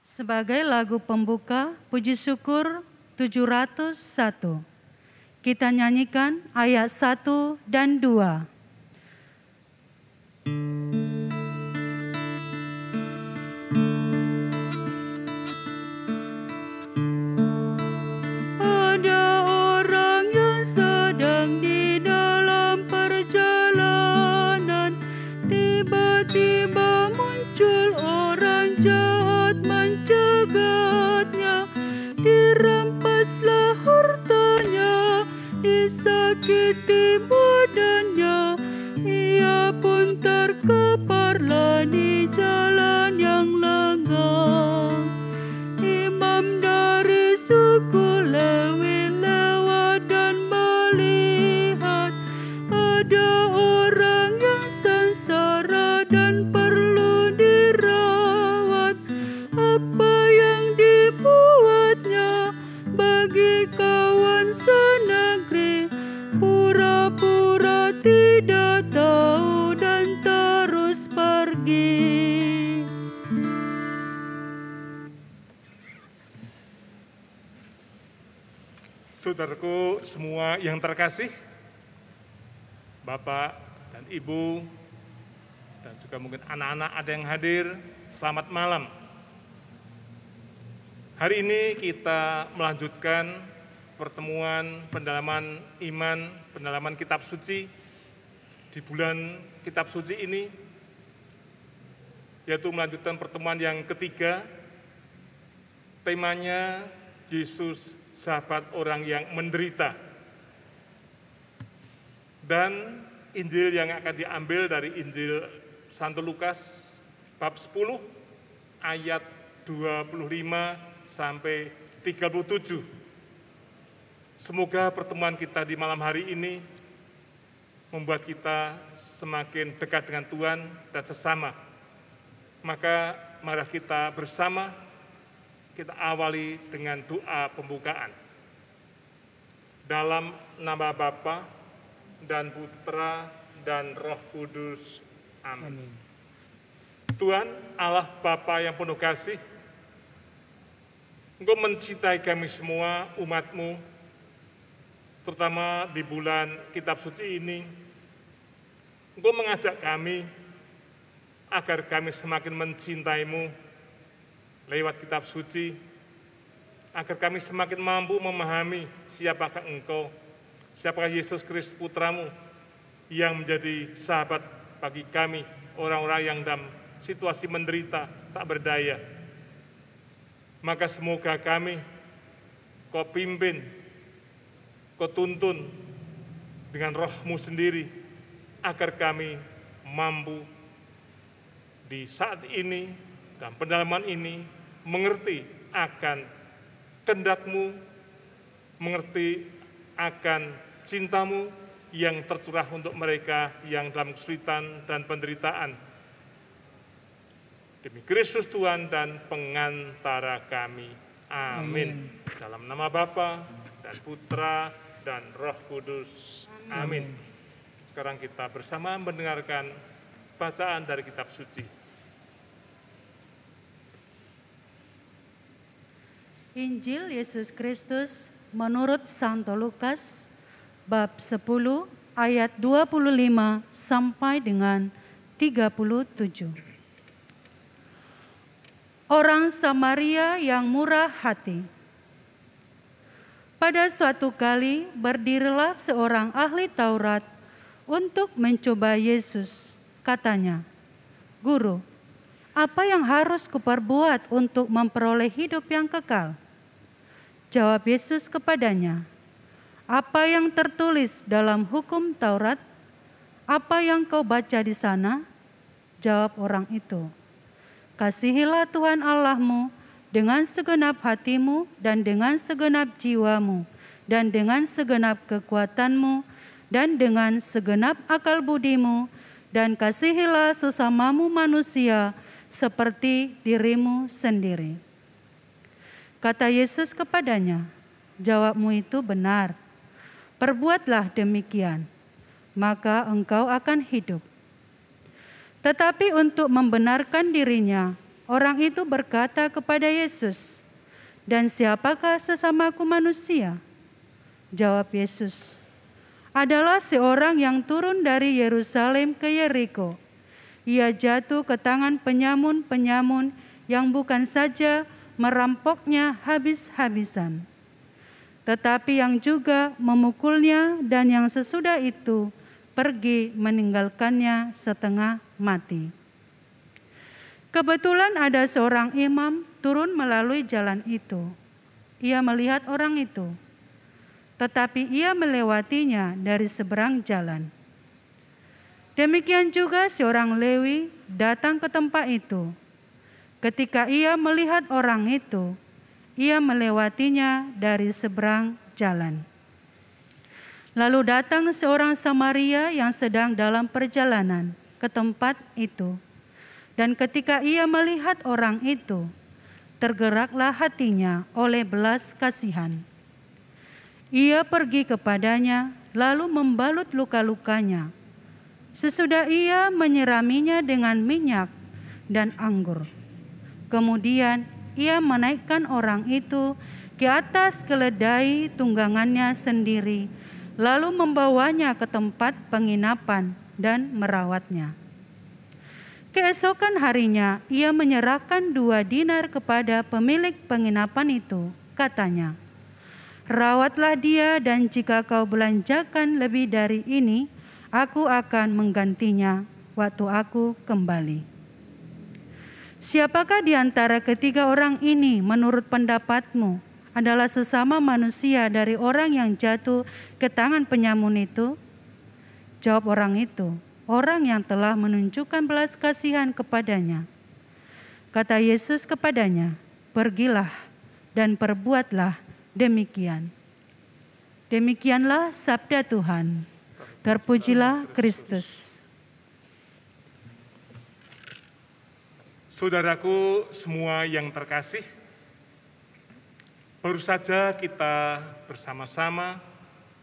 Sebagai lagu pembuka, puji syukur 701. Kita nyanyikan ayat 1 dan 2. Ada orang yang sedang di dalam perjalanan, tiba-tiba muncul orang jahat mencegatnya, dirampaslah hartanya, disakiti badannya, ia pun terkaparlah di jalan yang lengang. Imam dari suku Lewi lewat dan melihat ada orang yang sengsara dan perlu dirawat. Apa yang dibuatnya bagi kawan senegeri, pura-pura tidak tahu dan terus pergi. Saudaraku semua yang terkasih, Bapak dan Ibu, dan juga mungkin anak-anak ada yang hadir, selamat malam. Hari ini kita melanjutkan pertemuan pendalaman iman, pendalaman kitab suci di bulan kitab suci ini, yaitu melanjutkan pertemuan yang ketiga. Temanya Yesus, sahabat orang yang menderita. Dan Injil yang akan diambil dari Injil Santo Lukas bab 10 ayat 25 sampai 37. Semoga pertemuan kita di malam hari ini membuat kita semakin dekat dengan Tuhan dan sesama. Maka mari kita bersama, kita awali dengan doa pembukaan. Dalam nama Bapa dan Putra dan Roh Kudus. Amin. Tuhan Allah Bapa yang penuh kasih, Engkau mencintai kami semua umat-Mu, terutama di bulan kitab suci ini. Engkau mengajak kami agar kami semakin mencintai-Mu lewat kitab suci, agar kami semakin mampu memahami siapakah Engkau, siapakah Yesus Kristus Putra-Mu yang menjadi sahabat bagi kami, orang-orang yang dalam situasi menderita, tak berdaya. Maka semoga kami Kau pimpin, Kau tuntun dengan Roh-Mu sendiri, agar kami mampu di saat ini, dalam pendalaman ini, mengerti akan kehendak-Mu, mengerti akan cinta-Mu yang tercurah untuk mereka yang dalam kesulitan dan penderitaan. Demi Kristus Tuhan dan pengantara kami. Amin. Dalam nama Bapa dan Putra dan Roh Kudus. Amin. Sekarang kita bersama mendengarkan bacaan dari kitab suci. Injil Yesus Kristus menurut Santo Lukas bab 10 ayat 25 sampai dengan 37. Orang Samaria yang murah hati. Pada suatu kali berdirilah seorang ahli Taurat untuk mencoba Yesus. Katanya, "Guru, apa yang harus kuperbuat untuk memperoleh hidup yang kekal?" Jawab Yesus kepadanya, "Apa yang tertulis dalam hukum Taurat? Apa yang kau baca di sana?" Jawab orang itu, "Kasihilah Tuhan Allahmu dengan segenap hatimu dan dengan segenap jiwamu dan dengan segenap kekuatanmu dan dengan segenap akal budimu, dan kasihilah sesamamu manusia seperti dirimu sendiri." Kata Yesus kepadanya, "Jawabmu itu benar. Perbuatlah demikian, maka engkau akan hidup." Tetapi untuk membenarkan dirinya, Orang itu berkata kepada Yesus, "Dan siapakah sesamaku manusia?" Jawab Yesus, "Adalah seorang yang turun dari Yerusalem ke Yeriko. Ia jatuh ke tangan penyamun-penyamun yang bukan saja merampoknya habis-habisan, tetapi yang juga memukulnya, dan yang sesudah itu pergi meninggalkannya setengah mati." Kebetulan ada seorang imam turun melalui jalan itu. Ia melihat orang itu, tetapi ia melewatinya dari seberang jalan. Demikian juga seorang Lewi datang ke tempat itu. Ketika ia melihat orang itu, ia melewatinya dari seberang jalan. Lalu datang seorang Samaria yang sedang dalam perjalanan ke tempat itu. Dan ketika ia melihat orang itu, tergeraklah hatinya oleh belas kasihan. Ia pergi kepadanya, lalu membalut luka-lukanya. Sesudah ia menyiraminya dengan minyak dan anggur. Kemudian ia menaikkan orang itu ke atas keledai tunggangannya sendiri, lalu membawanya ke tempat penginapan dan merawatnya. Keesokan harinya ia menyerahkan 2 dinar kepada pemilik penginapan itu. Katanya, "Rawatlah dia, dan jika kau belanjakan lebih dari ini, aku akan menggantinya waktu aku kembali." Siapakah di antara ketiga orang ini menurut pendapatmu adalah sesama manusia dari orang yang jatuh ke tangan penyamun itu? Jawab orang itu, "Orang yang telah menunjukkan belas kasihan kepadanya." Kata Yesus kepadanya, "Pergilah dan perbuatlah demikian." Demikianlah sabda Tuhan. Terpujilah Kristus. Saudaraku semua yang terkasih, baru saja kita bersama-sama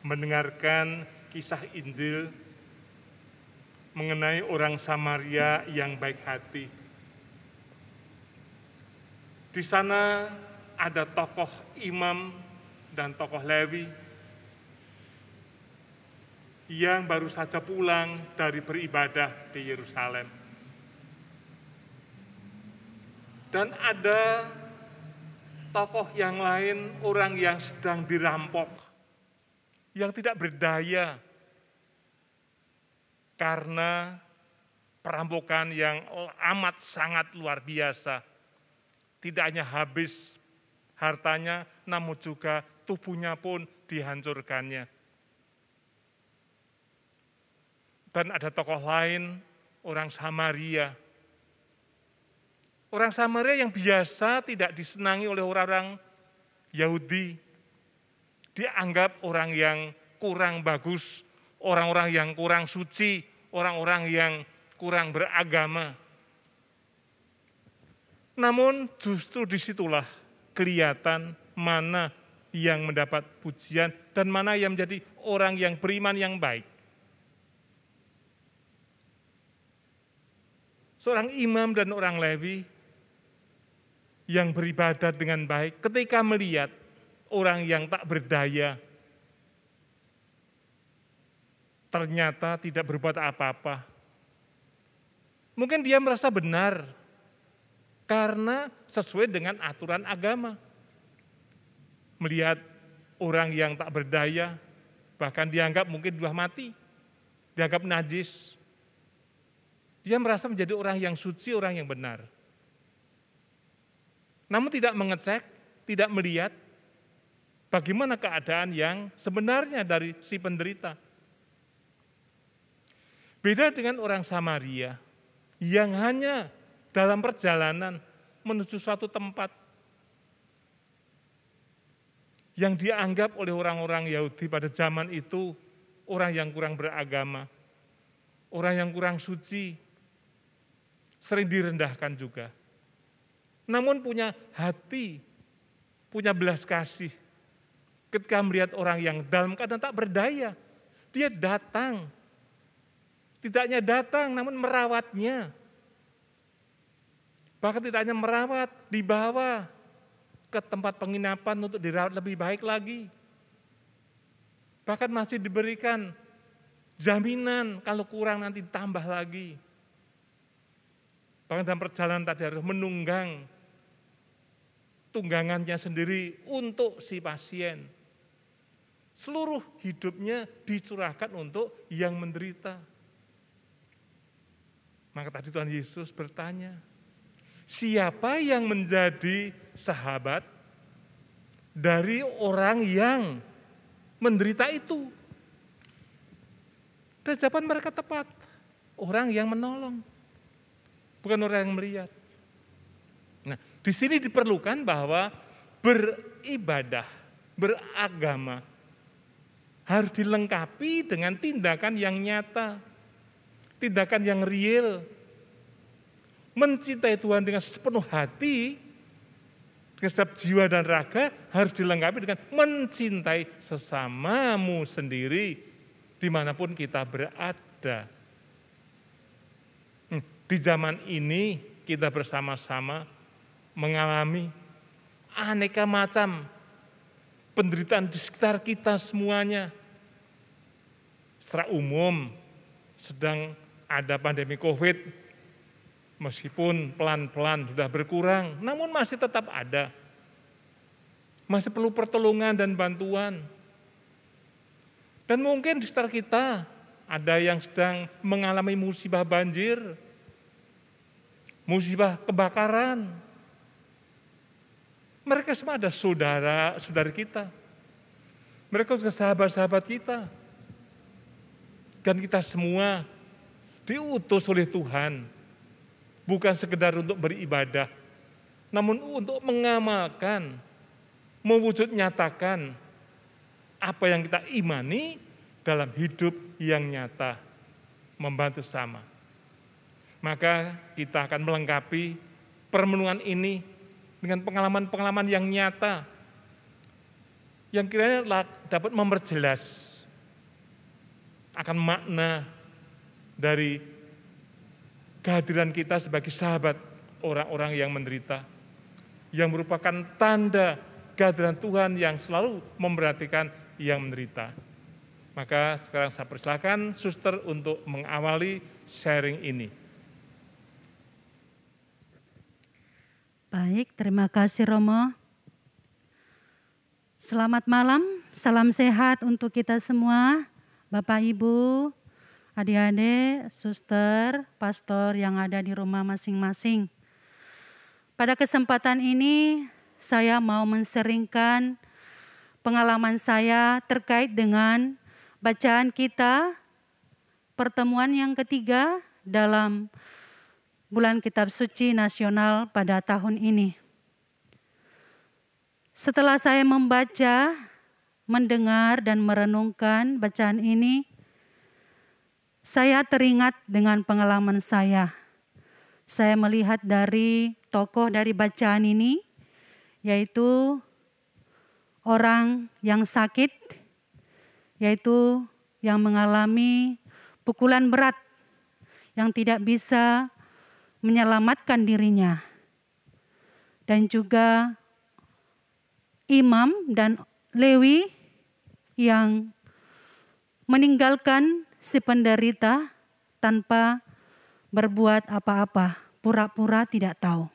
mendengarkan kisah Injil mengenai orang Samaria yang baik hati. Di sana ada tokoh imam dan tokoh Lewi yang baru saja pulang dari beribadah di Yerusalem. Dan ada tokoh yang lain, orang yang sedang dirampok, yang tidak berdaya, karena perampokan yang amat sangat luar biasa. Tidak hanya habis hartanya, namun juga tubuhnya pun dihancurkannya. Dan ada tokoh lain, orang Samaria. Orang Samaria yang biasa tidak disenangi oleh orang-orang Yahudi. Dianggap orang yang kurang bagus, orang-orang yang kurang suci, orang-orang yang kurang beragama. Namun justru disitulah kelihatan mana yang mendapat pujian dan mana yang menjadi orang yang beriman yang baik. Seorang imam dan orang Lewi yang beribadat dengan baik ketika melihat orang yang tak berdaya, ternyata tidak berbuat apa-apa. Mungkin dia merasa benar karena sesuai dengan aturan agama. Melihat orang yang tak berdaya, bahkan dianggap mungkin sudah mati, dianggap najis. Dia merasa menjadi orang yang suci, orang yang benar. Namun tidak mengecek, tidak melihat bagaimana keadaan yang sebenarnya dari si penderita. Beda dengan orang Samaria yang hanya dalam perjalanan menuju suatu tempat yang dianggap oleh orang-orang Yahudi pada zaman itu orang yang kurang beragama, orang yang kurang suci, sering direndahkan juga. Namun punya hati, punya belas kasih. Ketika melihat orang yang dalam keadaan tak berdaya, dia datang. Tidak hanya datang, namun merawatnya. Bahkan tidak hanya merawat, dibawa ke tempat penginapan untuk dirawat lebih baik lagi. Bahkan masih diberikan jaminan kalau kurang nanti ditambah lagi. Bahkan dalam perjalanan tadi harus menunggang tunggangannya sendiri untuk si pasien. Seluruh hidupnya dicurahkan untuk yang menderita. Maka tadi Tuhan Yesus bertanya, siapa yang menjadi sahabat dari orang yang menderita itu? Dan jawaban mereka tepat, orang yang menolong, bukan orang yang melihat. Nah, di sini diperlukan bahwa beribadah, beragama, harus dilengkapi dengan tindakan yang nyata, tindakan yang real. Mencintai Tuhan dengan sepenuh hati, dengan setiap jiwa dan raga, harus dilengkapi dengan mencintai sesamamu sendiri, dimanapun kita berada. Di zaman ini kita bersama-sama mengalami aneka macam penderitaan di sekitar kita semuanya. Secara umum sedang ada pandemi COVID, meskipun pelan-pelan sudah berkurang, namun masih tetap ada. Masih perlu pertolongan dan bantuan. Dan mungkin di sekitar kita ada yang sedang mengalami musibah banjir, musibah kebakaran. Mereka semua ada saudara-saudari kita. Mereka juga sahabat-sahabat kita. Dan kita semua diutus oleh Tuhan, bukan sekedar untuk beribadah, namun untuk mengamalkan, mewujud nyatakan apa yang kita imani dalam hidup yang nyata, membantu sama. Maka kita akan melengkapi permenungan ini dengan pengalaman-pengalaman yang nyata, yang kiranya dapat memperjelas akan makna dari kehadiran kita sebagai sahabat orang-orang yang menderita, yang merupakan tanda kehadiran Tuhan yang selalu memperhatikan yang menderita. Maka sekarang saya persilakan suster untuk mengawali sharing ini. Baik, terima kasih Romo. Selamat malam, salam sehat untuk kita semua, Bapak Ibu, adik-adik, suster, pastor yang ada di rumah masing-masing. Pada kesempatan ini, saya mau menseringkan pengalaman saya terkait dengan bacaan kita, pertemuan yang ketiga dalam Bulan Kitab Suci Nasional pada tahun ini. Setelah saya membaca, mendengar dan merenungkan bacaan ini, saya teringat dengan pengalaman saya. Saya melihat dari tokoh dari bacaan ini, yaitu orang yang sakit, yaitu yang mengalami pukulan berat, yang tidak bisa menyelamatkan dirinya. Dan juga imam dan Lewi yang meninggalkan si penderita tanpa berbuat apa-apa, pura-pura tidak tahu.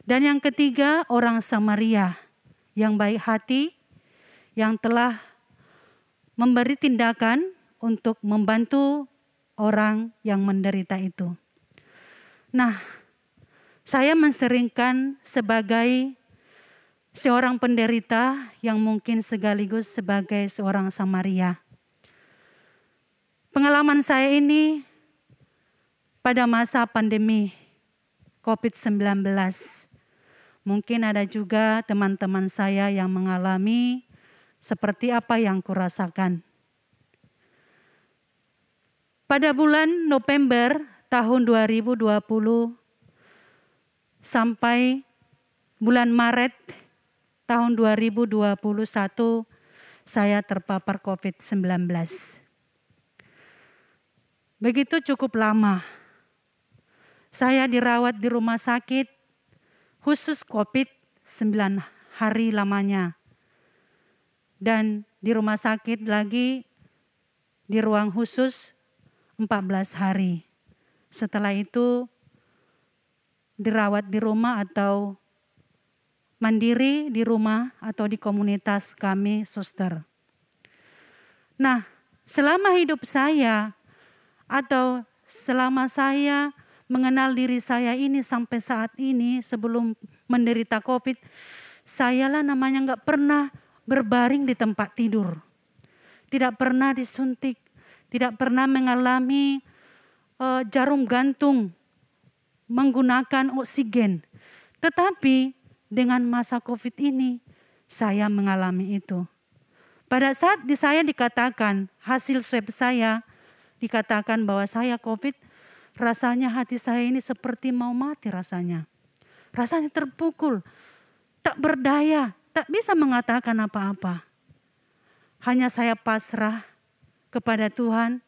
Dan yang ketiga, orang Samaria yang baik hati, yang telah memberi tindakan untuk membantu orang yang menderita itu. Nah, saya menseringkan sebagai seorang penderita yang mungkin sekaligus sebagai seorang Samaria. Pengalaman saya ini pada masa pandemi COVID-19. Mungkin ada juga teman-teman saya yang mengalami seperti apa yang kurasakan. Pada bulan November tahun 2020 sampai bulan Maret tahun 2021 saya terpapar COVID-19. Begitu cukup lama. saya dirawat di rumah sakit khusus COVID 9 hari lamanya. Dan di rumah sakit lagi di ruang khusus 14 hari. Setelah itu dirawat di rumah atau mandiri di rumah atau di komunitas kami, suster. Nah, selama hidup saya atau selama saya mengenal diri saya ini sampai saat ini sebelum menderita COVID, sayalah namanya nggak pernah berbaring di tempat tidur. Tidak pernah disuntik, tidak pernah mengalami jarum gantung, menggunakan oksigen. Tetapi dengan masa COVID ini, saya mengalami itu. Pada saat saya dikatakan, hasil swab saya dikatakan bahwa saya COVID, rasanya hati saya ini seperti mau mati rasanya. Rasanya terpukul, tak berdaya, tak bisa mengatakan apa-apa. Hanya saya pasrah kepada Tuhan.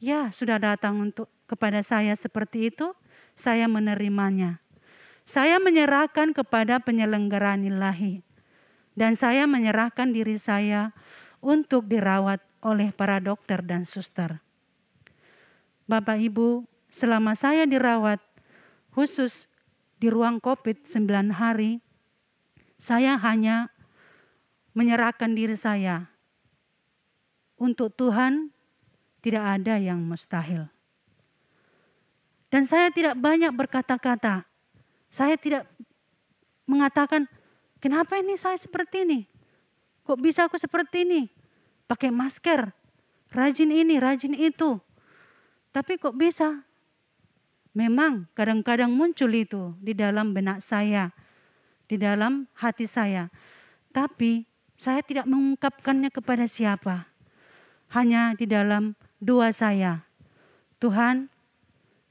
Ya, sudah datang kepada saya seperti itu, saya menerimanya. Saya menyerahkan kepada penyelenggaraan ilahi. Dan saya menyerahkan diri saya untuk dirawat oleh para dokter dan suster. Bapak Ibu, selama saya dirawat khusus di ruang COVID 9 hari, saya hanya menyerahkan diri saya. Untuk Tuhan tidak ada yang mustahil. Dan saya tidak banyak berkata-kata. Saya tidak mengatakan, kenapa ini saya seperti ini? Kok bisa aku seperti ini? Pakai masker, rajin ini, rajin itu. Tapi kok bisa? Memang kadang-kadang muncul itu di dalam benak saya, di dalam hati saya. Tapi saya tidak mengungkapkannya kepada siapa. Hanya di dalam doa saya. Tuhan,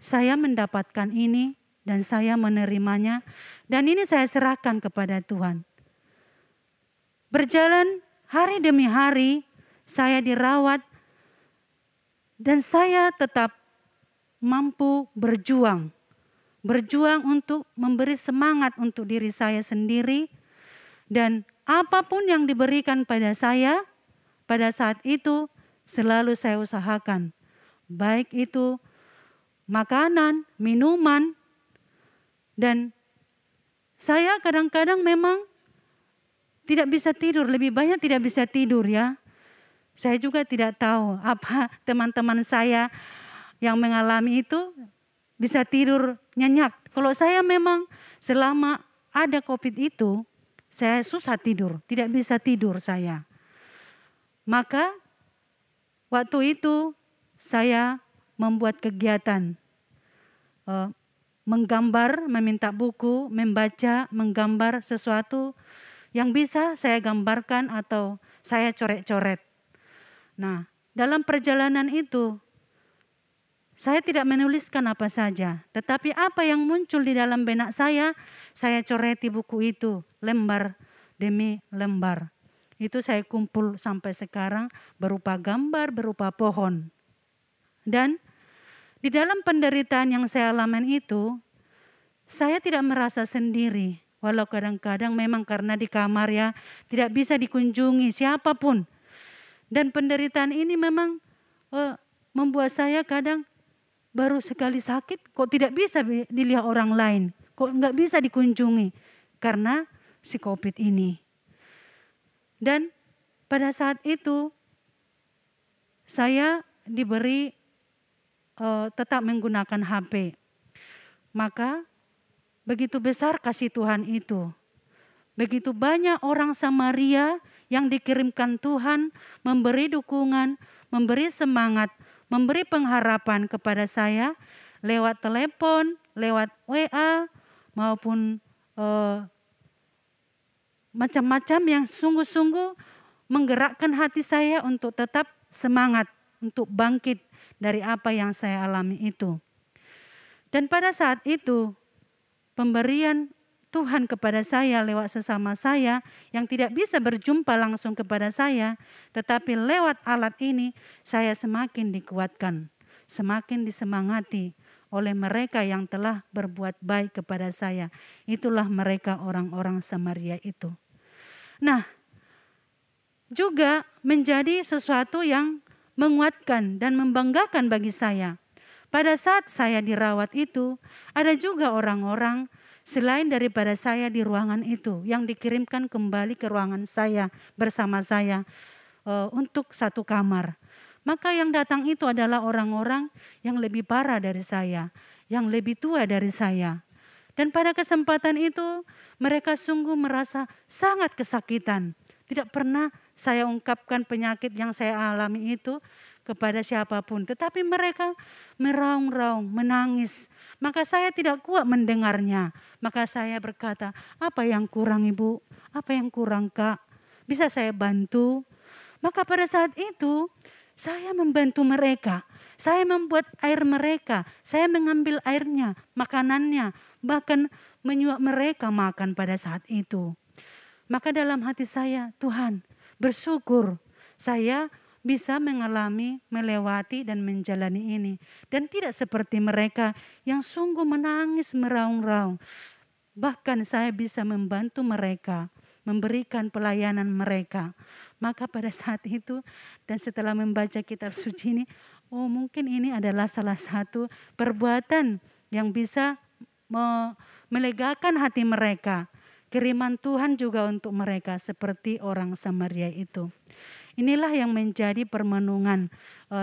saya mendapatkan ini dan saya menerimanya. Dan ini saya serahkan kepada Tuhan. Berjalan hari demi hari, saya dirawat. Dan saya tetap mampu berjuang. Berjuang untuk memberi semangat untuk diri saya sendiri. Dan apapun yang diberikan pada saya, pada saat itu selalu saya usahakan. Baik itu makanan, minuman, dan saya kadang-kadang memang tidak bisa tidur, lebih banyak tidak bisa tidur ya. Saya juga tidak tahu apa teman-teman saya yang mengalami itu bisa tidur nyenyak. Kalau saya memang selama ada COVID itu, saya susah tidur, tidak bisa tidur saya. Maka waktu itu saya membuat kegiatan, menggambar, meminta buku, membaca, menggambar sesuatu yang bisa saya gambarkan atau saya coret-coret. Nah, dalam perjalanan itu, saya tidak menuliskan apa saja, tetapi apa yang muncul di dalam benak saya coreti buku itu, lembar demi lembar. Itu saya kumpul sampai sekarang berupa gambar, berupa pohon. Dan di dalam penderitaan yang saya alami itu, saya tidak merasa sendiri. Walau kadang-kadang memang karena di kamar ya tidak bisa dikunjungi siapapun. Dan penderitaan ini memang membuat saya kadang baru sekali sakit kok tidak bisa dilihat orang lain. Kok nggak bisa dikunjungi karena si COVID ini. Dan pada saat itu saya diberi tetap menggunakan HP. Maka begitu besar kasih Tuhan itu. Begitu banyak orang Samaria yang dikirimkan Tuhan memberi dukungan, memberi semangat, memberi pengharapan kepada saya lewat telepon, lewat WA maupun macam-macam yang sungguh-sungguh menggerakkan hati saya untuk tetap semangat, untuk bangkit dari apa yang saya alami itu. Dan pada saat itu pemberian Tuhan kepada saya lewat sesama saya yang tidak bisa berjumpa langsung kepada saya, tetapi lewat alat ini saya semakin dikuatkan, semakin disemangati oleh mereka yang telah berbuat baik kepada saya. Itulah mereka orang-orang Samaria itu. Nah, juga menjadi sesuatu yang menguatkan dan membanggakan bagi saya. Pada saat saya dirawat itu, ada juga orang-orang selain daripada saya di ruangan itu yang dikirimkan kembali ke ruangan saya bersama saya untuk satu kamar. Maka yang datang itu adalah orang-orang yang lebih parah dari saya, yang lebih tua dari saya. Dan pada kesempatan itu mereka sungguh merasa sangat kesakitan. Tidak pernah saya ungkapkan penyakit yang saya alami itu kepada siapapun. Tetapi mereka meraung-raung, menangis. Maka saya tidak kuat mendengarnya. Maka saya berkata, apa yang kurang Ibu? Apa yang kurang Kak? Bisa saya bantu? Maka pada saat itu saya membantu mereka. Saya membuat air mereka. Saya mengambil airnya, makanannya. Bahkan menyuap mereka makan pada saat itu. Maka dalam hati saya, Tuhan bersyukur saya bisa mengalami, melewati dan menjalani ini. Dan tidak seperti mereka yang sungguh menangis meraung-raung. Bahkan saya bisa membantu mereka, memberikan pelayanan mereka. Maka pada saat itu dan setelah membaca kitab suci ini, oh mungkin ini adalah salah satu perbuatan yang bisa melegakan hati mereka. Kiriman Tuhan juga untuk mereka seperti orang Samaria itu. Inilah yang menjadi permenungan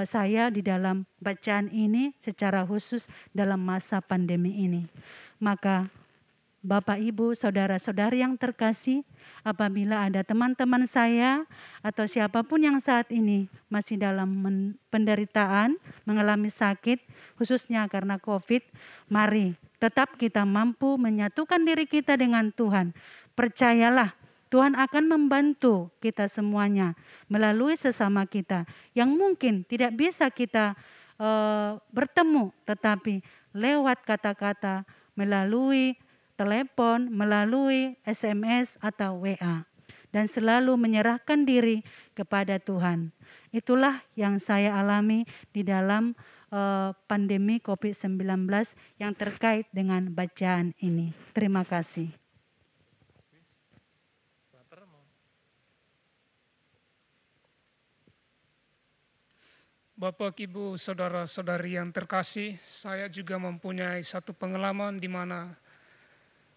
saya di dalam bacaan ini secara khusus dalam masa pandemi ini. Maka Bapak, Ibu, saudara-saudari yang terkasih, apabila ada teman-teman saya atau siapapun yang saat ini masih dalam penderitaan, mengalami sakit, khususnya karena COVID, mari tetap kita mampu menyatukan diri kita dengan Tuhan. Percayalah, Tuhan akan membantu kita semuanya melalui sesama kita yang mungkin tidak bisa kita bertemu, tetapi lewat kata-kata, melalui telepon, melalui SMS atau WA. Dan selalu menyerahkan diri kepada Tuhan. Itulah yang saya alami di dalam pandemi COVID-19 yang terkait dengan bacaan ini. Terima kasih. Bapak, Ibu, saudara-saudari yang terkasih, saya juga mempunyai satu pengalaman di mana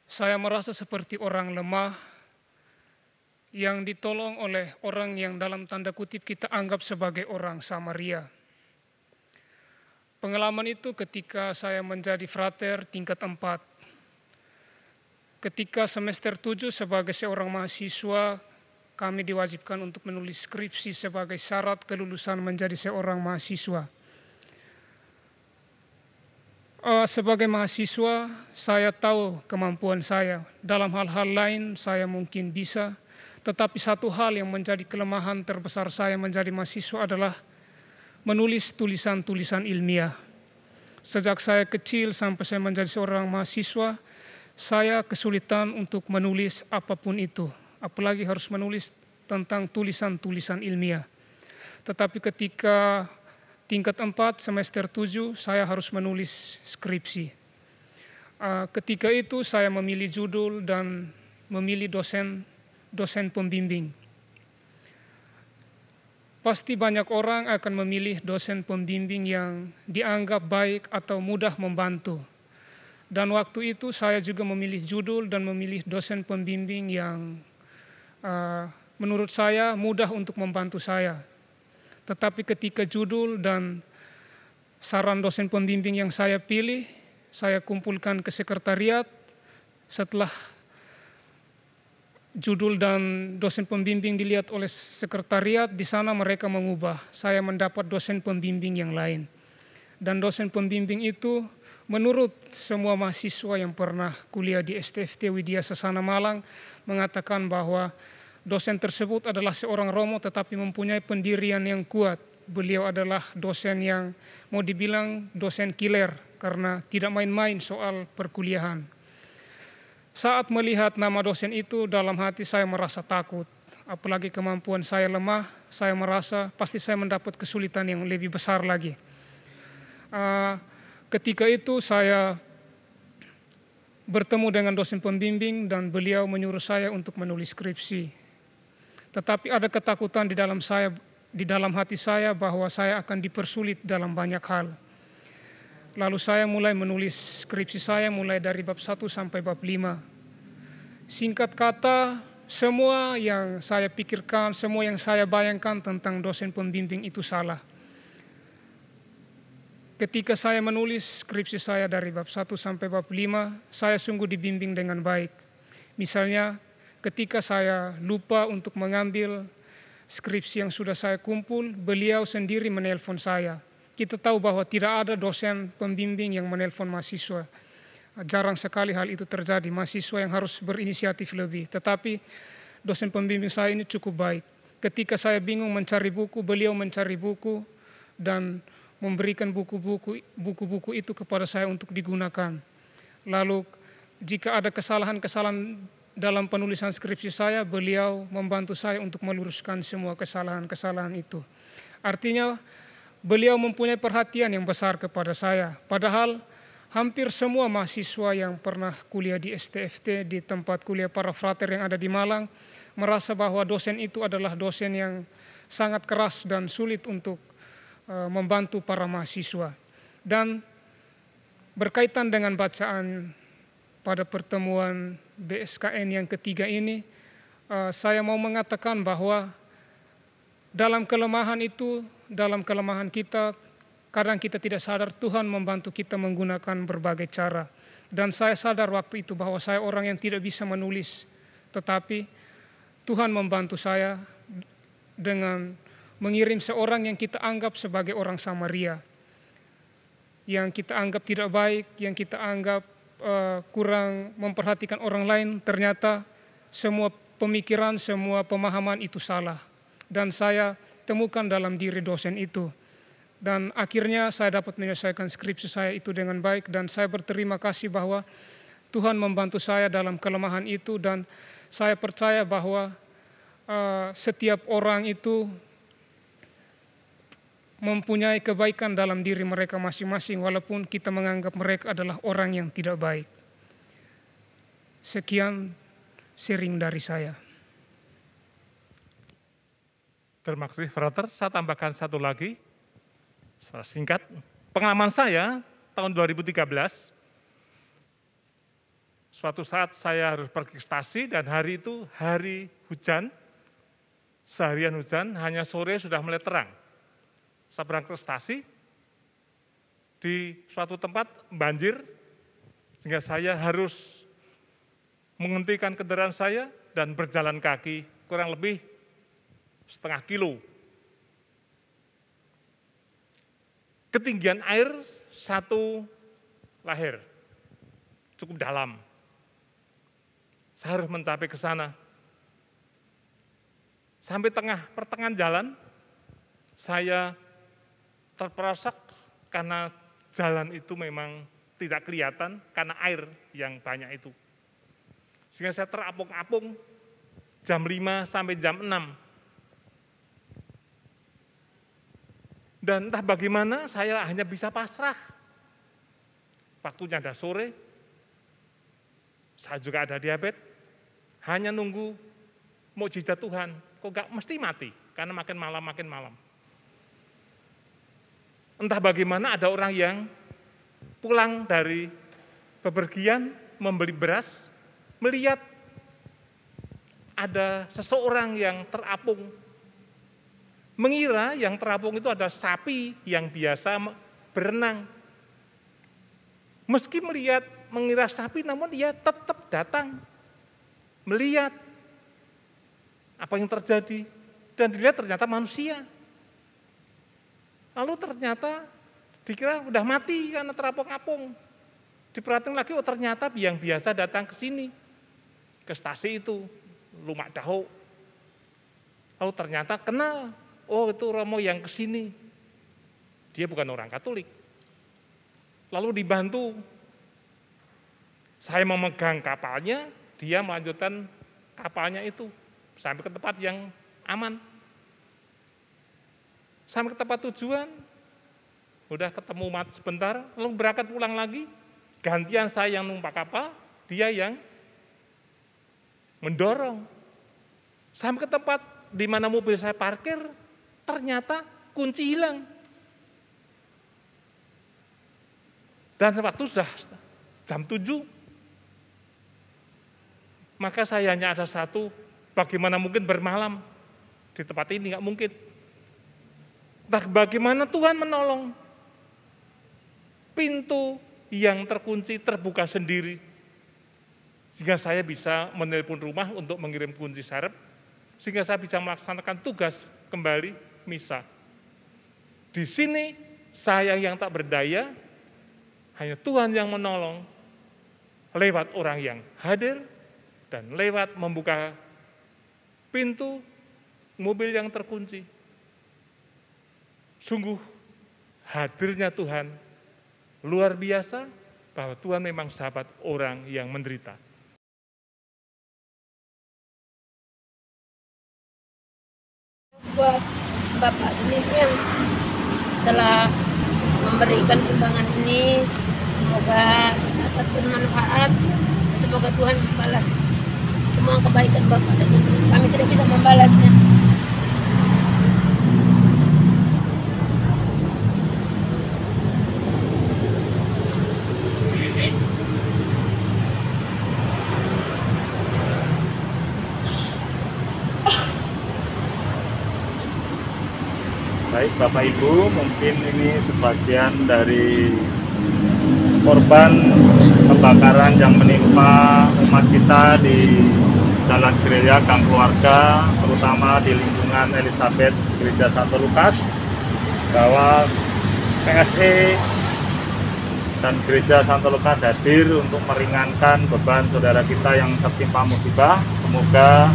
saya merasa seperti orang lemah yang ditolong oleh orang yang dalam tanda kutip kita anggap sebagai orang Samaria. Pengalaman itu ketika saya menjadi frater tingkat 4. Ketika semester 7 sebagai seorang mahasiswa, kami diwajibkan untuk menulis skripsi sebagai syarat kelulusan menjadi seorang mahasiswa. Sebagai mahasiswa, saya tahu kemampuan saya. Dalam hal-hal lain saya mungkin bisa, tetapi satu hal yang menjadi kelemahan terbesar saya menjadi mahasiswa adalah menulis tulisan-tulisan ilmiah. Sejak saya kecil sampai saya menjadi seorang mahasiswa, saya kesulitan untuk menulis apapun itu, apalagi harus menulis tentang tulisan-tulisan ilmiah. Tetapi ketika tingkat 4 semester 7 saya harus menulis skripsi. Ketika itu saya memilih judul dan memilih dosen pembimbing. Pasti banyak orang akan memilih dosen pembimbing yang dianggap baik atau mudah membantu. Dan waktu itu saya juga memilih judul dan memilih dosen pembimbing yang menurut saya mudah untuk membantu saya. Tetapi ketika judul dan saran dosen pembimbing yang saya pilih, saya kumpulkan ke sekretariat. Setelah judul dan dosen pembimbing dilihat oleh sekretariat, di sana mereka mengubah. Saya mendapat dosen pembimbing yang lain. Dan dosen pembimbing itu menurut semua mahasiswa yang pernah kuliah di STFT Widya Sasana Malang mengatakan bahwa dosen tersebut adalah seorang Romo tetapi mempunyai pendirian yang kuat. Beliau adalah dosen yang mau dibilang dosen killer karena tidak main-main soal perkuliahan. Saat melihat nama dosen itu dalam hati saya merasa takut. Apalagi kemampuan saya lemah, saya merasa pasti saya mendapat kesulitan yang lebih besar lagi. ketika itu saya bertemu dengan dosen pembimbing dan beliau menyuruh saya untuk menulis skripsi. Tetapi ada ketakutan di dalam hati saya bahwa saya akan dipersulit dalam banyak hal. Lalu saya mulai menulis skripsi saya mulai dari bab 1 sampai bab 5. Singkat kata, semua yang saya pikirkan, semua yang saya bayangkan tentang dosen pembimbing itu salah. Ketika saya menulis skripsi saya dari bab 1 sampai bab 5, saya sungguh dibimbing dengan baik. Misalnya, ketika saya lupa untuk mengambil skripsi yang sudah saya kumpul, beliau sendiri menelpon saya. Kita tahu bahwa tidak ada dosen pembimbing yang menelpon mahasiswa. Jarang sekali hal itu terjadi, mahasiswa yang harus berinisiatif lebih. Tetapi dosen pembimbing saya ini cukup baik. Ketika saya bingung mencari buku, beliau mencari buku dan memberikan buku-buku itu kepada saya untuk digunakan. Lalu jika ada kesalahan-kesalahan dalam penulisan skripsi saya, beliau membantu saya untuk meluruskan semua kesalahan-kesalahan itu. Artinya beliau mempunyai perhatian yang besar kepada saya. Padahal hampir semua mahasiswa yang pernah kuliah di STFT, di tempat kuliah para frater yang ada di Malang, merasa bahwa dosen itu adalah dosen yang sangat keras dan sulit untuk membantu para mahasiswa. Dan berkaitan dengan bacaan pada pertemuan BSKN yang ketiga ini, saya mau mengatakan bahwa dalam kelemahan itu, dalam kelemahan kita, kadang kita tidak sadar Tuhan membantu kita menggunakan berbagai cara. Dan saya sadar waktu itu bahwa saya orang yang tidak bisa menulis, tetapi Tuhan membantu saya dengan mengirim seorang yang kita anggap sebagai orang Samaria, yang kita anggap tidak baik, yang kita anggap kurang memperhatikan orang lain. Ternyata semua pemikiran, semua pemahaman itu salah. Dan saya temukan dalam diri dosen itu. Dan akhirnya saya dapat menyelesaikan skripsi saya itu dengan baik. Dan saya berterima kasih bahwa Tuhan membantu saya dalam kelemahan itu. Dan saya percaya bahwa setiap orang itu mempunyai kebaikan dalam diri mereka masing-masing, walaupun kita menganggap mereka adalah orang yang tidak baik. Sekian sharing dari saya. Terima kasih, Frater. Saya tambahkan satu lagi, secara singkat. Pengalaman saya tahun 2013, suatu saat saya harus pergi ke stasi dan hari itu hari hujan, seharian hujan, hanya sore sudah mulai terang. Saya berangkat ke stasi, di suatu tempat banjir, sehingga saya harus menghentikan kendaraan saya dan berjalan kaki kurang lebih setengah kilo. Ketinggian air 1 leher, cukup dalam. Saya harus mencapai ke sana. Sampai pertengahan jalan, saya terperosok karena jalan itu memang tidak kelihatan karena air yang banyak itu. Sehingga saya terapung-apung jam 5 sampai jam 6. Dan entah bagaimana saya hanya bisa pasrah. Waktunya ada sore, saya juga ada diabetes, hanya nunggu mukjizat Tuhan. Kok gak mesti mati, karena makin malam. Entah bagaimana ada orang yang pulang dari bepergian membeli beras, melihat ada seseorang yang terapung. Mengira yang terapung itu ada sapi yang biasa berenang. Meski mengira sapi, namun dia tetap datang. Melihat apa yang terjadi. Dan dilihat ternyata manusia. Lalu ternyata dikira udah mati karena terapung-apung. Diperhatiin lagi, oh ternyata yang biasa datang ke sini, ke stasi itu, Lumak Daho. Lalu ternyata kenal, oh itu Romo yang ke sini. Dia bukan orang Katolik. Lalu dibantu, saya memegang kapalnya, dia melanjutkan kapalnya itu sampai ke tempat yang aman. Sampai ke tempat tujuan, Udah ketemu mat sebentar, lalu berangkat pulang lagi, gantian saya yang numpak kapal, dia yang mendorong. Sampai ke tempat di mana mobil saya parkir, ternyata kunci hilang. Dan waktu sudah jam 7. Maka saya hanya ada satu, bagaimana mungkin bermalam di tempat ini, nggak mungkin. Nah, bagaimana Tuhan menolong? Pintu yang terkunci terbuka sendiri. Sehingga saya bisa menelpon rumah untuk mengirim kunci serep, sehingga saya bisa melaksanakan tugas kembali misa. Di sini saya yang tak berdaya, hanya Tuhan yang menolong lewat orang yang hadir dan lewat membuka pintu mobil yang terkunci. Sungguh hadirnya Tuhan luar biasa, bahwa Tuhan memang sahabat orang yang menderita. Buat Bapak ini yang telah memberikan sumbangan ini, semoga dapat bermanfaat dan semoga Tuhan membalas semua kebaikan Bapak dan kami tidak bisa membalasnya. Baik Bapak Ibu, mungkin ini sebagian dari korban kebakaran yang menimpa umat kita di Jalan Gereja Gang Keluarga, terutama di lingkungan Elizabeth Gereja Santo Lukas, bahwa PSE dan Gereja Santo Lukas hadir untuk meringankan beban saudara kita yang tertimpa musibah. Semoga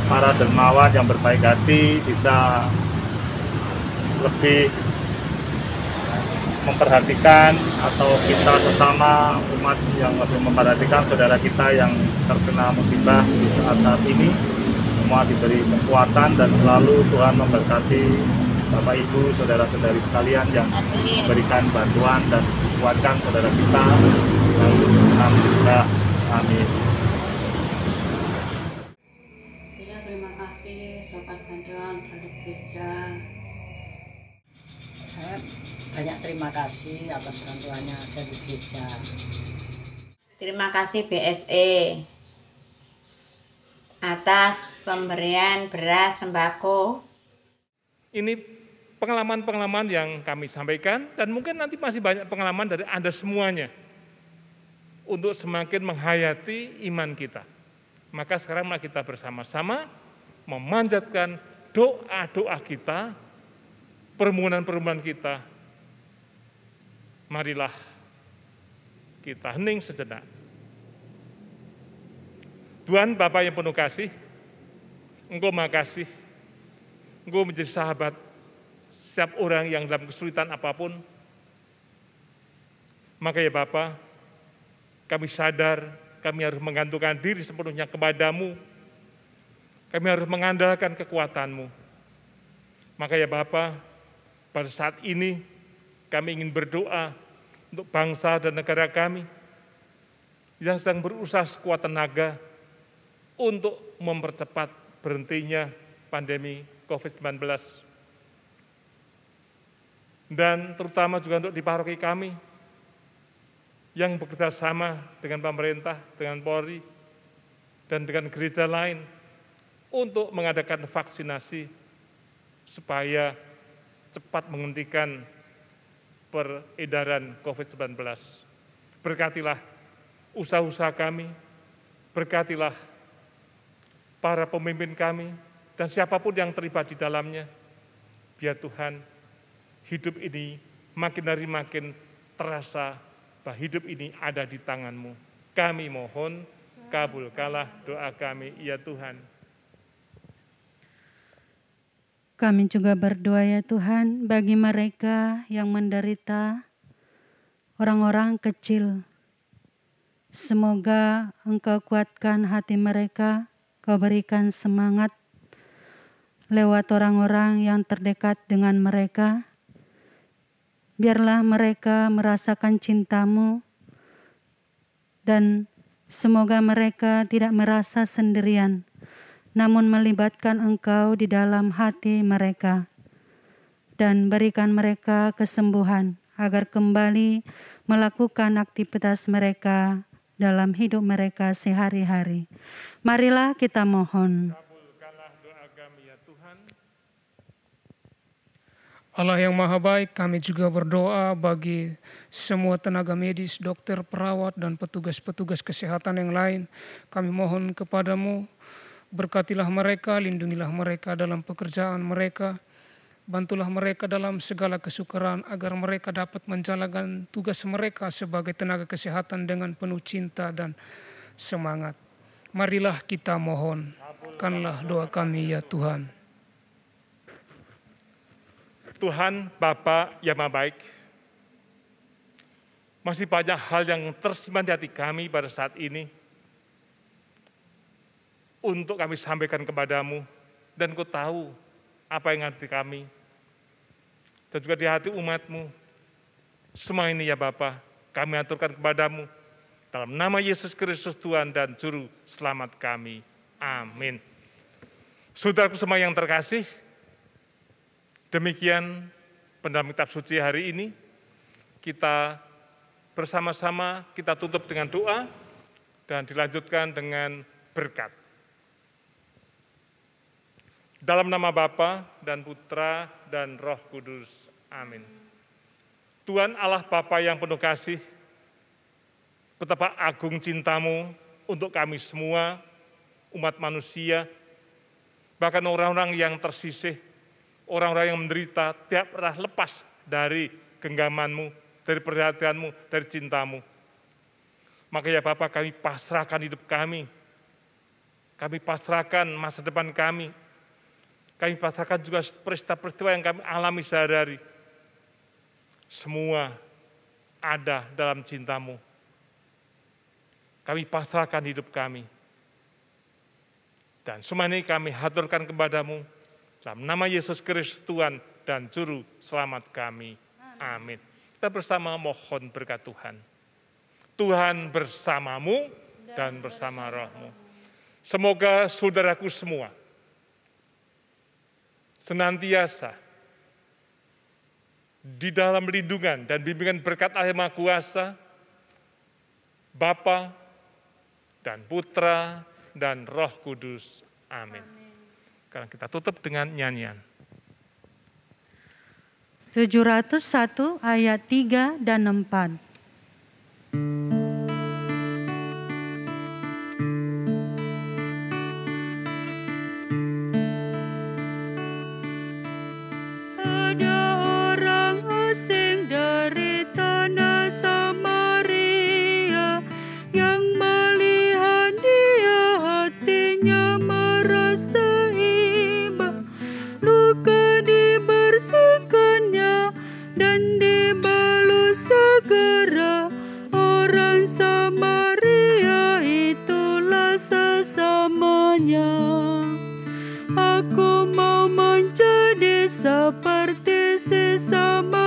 para dermawan yang berbaik hati bisa lebih memperhatikan, atau kita sesama umat yang lebih memperhatikan saudara kita yang terkena musibah di saat-saat ini. Semua diberi kekuatan dan selalu Tuhan memberkati Bapak Ibu, saudara-saudari sekalian yang memberikan bantuan dan kuatkan saudara kita yang terkena musibah. Amin. Ya, terima kasih Bapak Ganjon, Adik Gereja. Saya banyak terima kasih atas bantuannya ada di gereja. Terima kasih BSE atas pemberian beras sembako. Ini pengalaman-pengalaman yang kami sampaikan, dan mungkin nanti masih banyak pengalaman dari Anda semuanya untuk semakin menghayati iman kita. Maka sekarang mari kita bersama-sama memanjatkan doa-doa kita, permohonan-permohonan kita. Marilah kita hening sejenak. Tuhan Bapa yang penuh kasih, Engkau Maha Kasih, Engkau menjadi sahabat setiap orang yang dalam kesulitan apapun. Maka ya Bapa, kami sadar kami harus menggantungkan diri sepenuhnya kepadamu. Kami harus mengandalkan kekuatan-Mu. Maka ya Bapa, pada saat ini kami ingin berdoa untuk bangsa dan negara kami yang sedang berusaha sekuat tenaga untuk mempercepat berhentinya pandemi COVID-19. Dan terutama juga untuk di paroki kami yang bekerja sama dengan pemerintah, dengan Polri, dan dengan gereja lain untuk mengadakan vaksinasi supaya cepat menghentikan peredaran COVID-19. Berkatilah usaha-usaha kami, berkatilah para pemimpin kami, dan siapapun yang terlibat di dalamnya. Biar Tuhan, hidup ini makin hari makin terasa bahwa hidup ini ada di tangan-Mu. Kami mohon, kabulkanlah doa kami, ya Tuhan. Kami juga berdoa ya Tuhan bagi mereka yang menderita, orang-orang kecil. Semoga Engkau kuatkan hati mereka, Kau berikan semangat lewat orang-orang yang terdekat dengan mereka, Biarlah mereka merasakan cinta-Mu dan semoga mereka tidak merasa sendirian, namun melibatkan Engkau di dalam hati mereka. Dan berikan mereka kesembuhan agar kembali melakukan aktivitas mereka dalam hidup mereka sehari-hari. Marilah kita mohon. Kabulkanlah doa kami ya Tuhan. Allah yang Maha Baik, kami juga berdoa bagi semua tenaga medis, dokter, perawat, dan petugas-petugas kesehatan yang lain. Kami mohon kepadamu, berkatilah mereka, lindungilah mereka dalam pekerjaan mereka, bantulah mereka dalam segala kesukaran agar mereka dapat menjalankan tugas mereka sebagai tenaga kesehatan dengan penuh cinta dan semangat. Marilah kita mohon, kabulkanlah doa kami ya Tuhan. Tuhan Bapa yang Maha Baik, masih banyak hal yang tersimpan di hati kami pada saat ini untuk kami sampaikan kepadamu, dan Kau tahu apa yang ada di kami dan juga di hati umat-Mu. Semua ini ya Bapa, kami aturkan kepadamu dalam nama Yesus Kristus Tuhan dan Juru Selamat kami. Amin. Saudaraku semua yang terkasih, demikian pendalam kitab suci hari ini. Kita bersama-sama kita tutup dengan doa dan dilanjutkan dengan berkat. Dalam nama Bapa dan Putra dan Roh Kudus. Amin. Tuhan Allah Bapa yang penuh kasih, betapa agung cinta-Mu untuk kami semua, umat manusia, bahkan orang-orang yang tersisih, orang-orang yang menderita, tiap pernah lepas dari genggaman-Mu, dari perhatian-Mu, dari cinta-Mu. Maka ya Bapa, kami pasrahkan hidup kami pasrahkan masa depan kami pasrahkan juga peristiwa-peristiwa yang kami alami sehari-hari. Semua ada dalam cinta-Mu. Kami pasrahkan hidup kami. Dan semua ini kami haturkan kepadamu dalam nama Yesus Kristus Tuhan dan Juru Selamat kami. Amin. Kita bersama mohon berkat Tuhan. Tuhan bersamamu dan bersama rohmu. Semoga saudaraku semua senantiasa di dalam lindungan dan bimbingan berkat Allah Maha Kuasa, Bapa dan Putra dan Roh Kudus. Amin. Sekarang kita tutup dengan nyanyian. 701 ayat 3 dan 4. Aku mau menjadi seperti si Samaria.